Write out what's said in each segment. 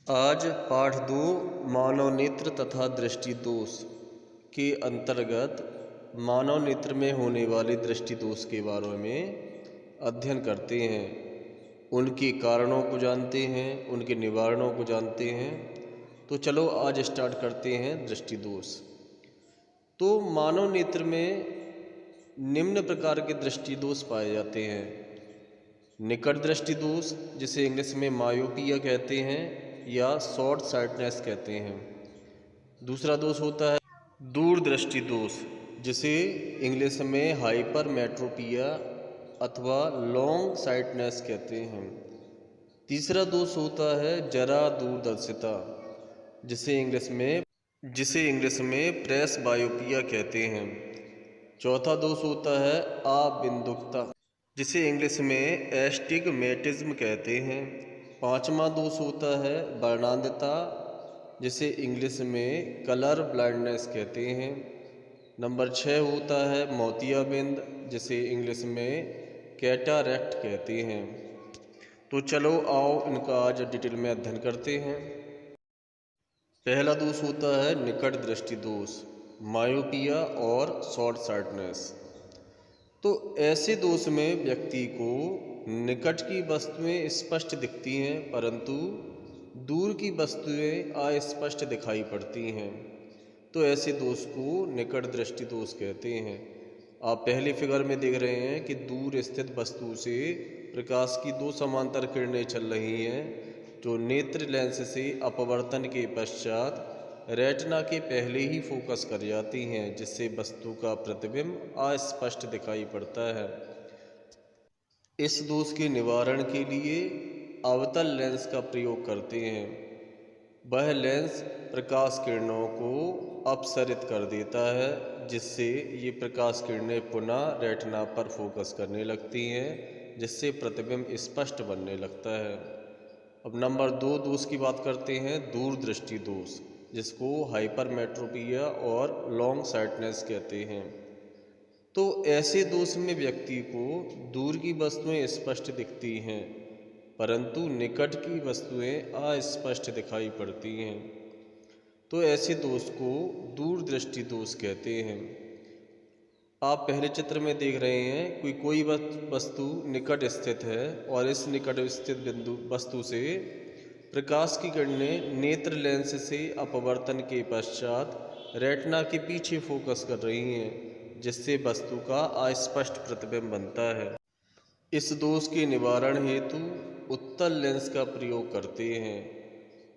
आज पाठ 2 मानव नेत्र तथा दृष्टि दोष के अंतर्गत मानव नेत्र में होने वाले दृष्टि दोष के बारे में अध्ययन करते हैं। उनके कारणों को जानते हैं, उनके निवारणों को जानते हैं। तो चलो आज स्टार्ट करते हैं दृष्टि दोष। तो मानव नेत्र में निम्न प्रकार के दृष्टि दोष पाए जाते हैं। निकट दृष्टि दोष, जिसे इंग्लिश में मायोपिया कहते हैं या शॉर्ट साइटनेस कहते हैं। दूसरा दोष होता है दूर दृष्टि दोष, जिसे इंग्लिश में हाइपरमेट्रोपिया अथवा लॉन्ग साइटनेस कहते हैं। तीसरा दोष होता है जरा दूरदर्शिता, जिसे इंग्लिश में प्रेस बायोपिया कहते हैं। चौथा दोष होता है अबिंदुकता, जिसे इंग्लिश में एस्टिग्मेटिज्म कहते हैं। पांचवा दोष होता है वर्णांधता, जिसे इंग्लिश में कलर ब्लाइंडनेस कहते हैं। नंबर 6 होता है मोतियाबिंद, जिसे इंग्लिश में कैटारैक्ट कहते हैं। तो चलो आओ इनका आज डिटेल में अध्ययन करते हैं। पहला दोष होता है निकट दृष्टि दोष, मायोपिया और शॉर्ट साइटनेस। तो ऐसे दोष में व्यक्ति को निकट की वस्तुएं स्पष्ट दिखती हैं, परंतु दूर की वस्तुएं अस्पष्ट दिखाई पड़ती हैं। तो ऐसे दोष को निकट दृष्टि दोष कहते हैं। आप पहले फिगर में देख रहे हैं कि दूर स्थित वस्तु से प्रकाश की दो समांतर किरणें चल रही हैं, जो नेत्र लेंस से अपवर्तन के पश्चात रेटिना के पहले ही फोकस कर जाती हैं, जिससे वस्तु का प्रतिबिंब अस्पष्ट दिखाई पड़ता है। इस दोष के निवारण के लिए अवतल लेंस का प्रयोग करते हैं। वह लेंस प्रकाश किरणों को अपसरित कर देता है, जिससे ये प्रकाश किरणें पुनः रेटिना पर फोकस करने लगती हैं, जिससे प्रतिबिंब स्पष्ट बनने लगता है। अब नंबर 2 दोष की बात करते हैं, दूर दृष्टि दोष, जिसको हाइपरमेट्रोपिया और लॉन्ग साइटनेस कहते हैं। तो ऐसे दोष में व्यक्ति को दूर की वस्तुएं स्पष्ट दिखती हैं, परंतु निकट की वस्तुएं अस्पष्ट दिखाई पड़ती हैं। तो ऐसे दोष को दूर दृष्टि दोष कहते हैं। आप पहले चित्र में देख रहे हैं कोई वस्तु निकट स्थित है और इस निकट स्थित बिंदु वस्तु से प्रकाश की किरणें नेत्र लेंस से अपवर्तन के पश्चात रेटिना के पीछे फोकस कर रही हैं, जिससे वस्तु का अस्पष्ट प्रतिबिंब बनता है। इस दोष के निवारण हेतु उत्तल लेंस का प्रयोग करते हैं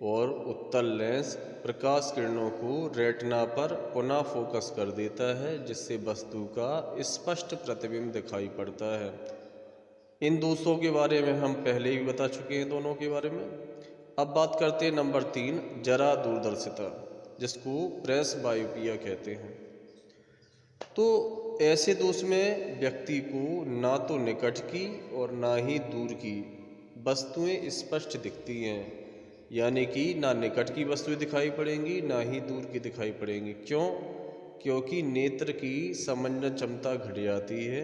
और उत्तल लेंस प्रकाश किरणों को रेटिना पर पुनः फोकस कर देता है, जिससे वस्तु का स्पष्ट प्रतिबिंब दिखाई पड़ता है। इन दोषों के बारे में हम पहले ही बता चुके हैं, दोनों के बारे में। अब बात करते हैं नंबर 3 जरा दूरदर्शिता, जिसको प्रेस बायोपिया कहते हैं। तो ऐसे दोष में व्यक्ति को ना तो निकट की और ना ही दूर की वस्तुएं स्पष्ट दिखती हैं, यानी कि ना निकट की वस्तुएं दिखाई पड़ेंगी ना ही दूर की दिखाई पड़ेंगी। क्यों? क्योंकि नेत्र की समंजन क्षमता घट जाती है,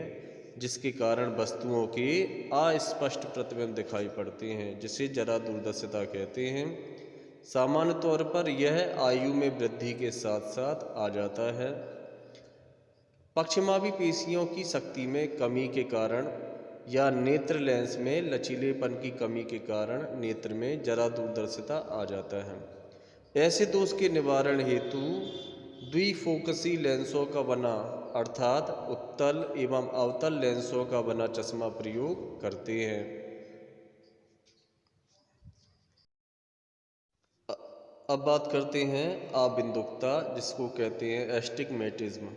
जिसके कारण वस्तुओं के अस्पष्ट प्रतिबिंब दिखाई पड़ते हैं, जिसे जरा दूरदर्शिता कहते हैं। सामान्य तौर पर यह आयु में वृद्धि के साथ साथ आ जाता है। पक्षमापी पेशियों की शक्ति में कमी के कारण या नेत्र लेंस में लचीलेपन की कमी के कारण नेत्र में जरा दूरदर्शिता आ जाता है। ऐसे दोष के निवारण हेतु द्विफोकसी लेंसों का बना अर्थात उत्तल एवं अवतल लेंसों का बना चश्मा प्रयोग करते हैं। अब बात करते हैं अबिंदुकता, जिसको कहते हैं एस्टिग्मेटिज्म।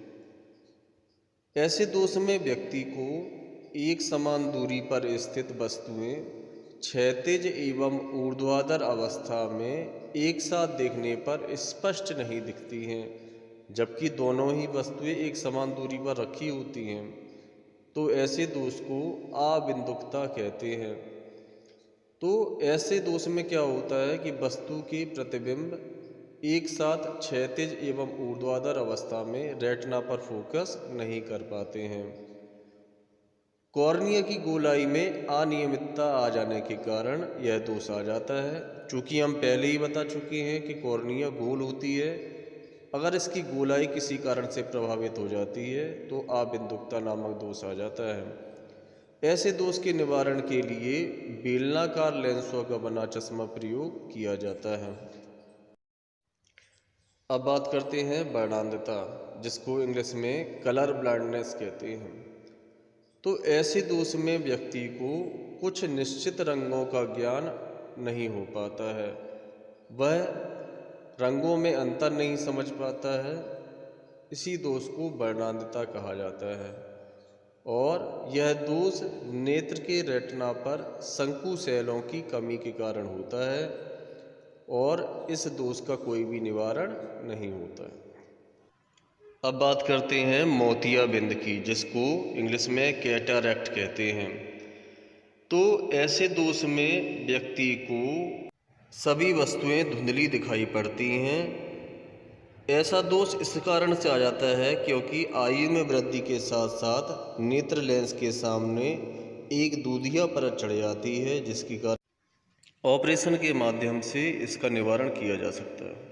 ऐसे दोष में व्यक्ति को एक समान दूरी पर स्थित वस्तुएं क्षैतिज एवं ऊर्ध्वाधर अवस्था में एक साथ देखने पर स्पष्ट नहीं दिखती हैं, जबकि दोनों ही वस्तुएं एक समान दूरी पर रखी होती हैं। तो ऐसे दोष को अबिंदुकता कहते हैं। तो ऐसे दोष में क्या होता है कि वस्तु के प्रतिबिंब एक साथ क्षैतिज एवं ऊर्ध्वाधर अवस्था में रेटिना पर फोकस नहीं कर पाते हैं। कॉर्निया की गोलाई में अनियमितता आ जाने के कारण यह दोष आ जाता है। चूँकि हम पहले ही बता चुके हैं कि कॉर्निया गोल होती है, अगर इसकी गोलाई किसी कारण से प्रभावित हो जाती है तो अबिंदुकता नामक दोष आ जाता है। ऐसे दोष के निवारण के लिए बेलनाकार लेंसों का बना चश्मा प्रयोग किया जाता है। अब बात करते हैं वर्णांधता, जिसको इंग्लिश में कलर ब्लाइंडनेस कहते हैं। तो ऐसे दोष में व्यक्ति को कुछ निश्चित रंगों का ज्ञान नहीं हो पाता है, वह रंगों में अंतर नहीं समझ पाता है। इसी दोष को वर्णांधता कहा जाता है और यह दोष नेत्र के रेटिना पर शंकु सेलों की कमी के कारण होता है और इस दोष का कोई भी निवारण नहीं होता है। अब बात करते हैं मोतियाबिंद की, जिसको इंग्लिश में कैटरैक्ट कहते हैं। तो ऐसे दोष में व्यक्ति को सभी वस्तुएं धुंधली दिखाई पड़ती हैं। ऐसा दोष इस कारण से आ जाता है क्योंकि आयु में वृद्धि के साथ साथ नेत्र लेंस के सामने एक दूधिया परत चढ़ जाती है, जिसके कारण ऑपरेशन के माध्यम से इसका निवारण किया जा सकता है।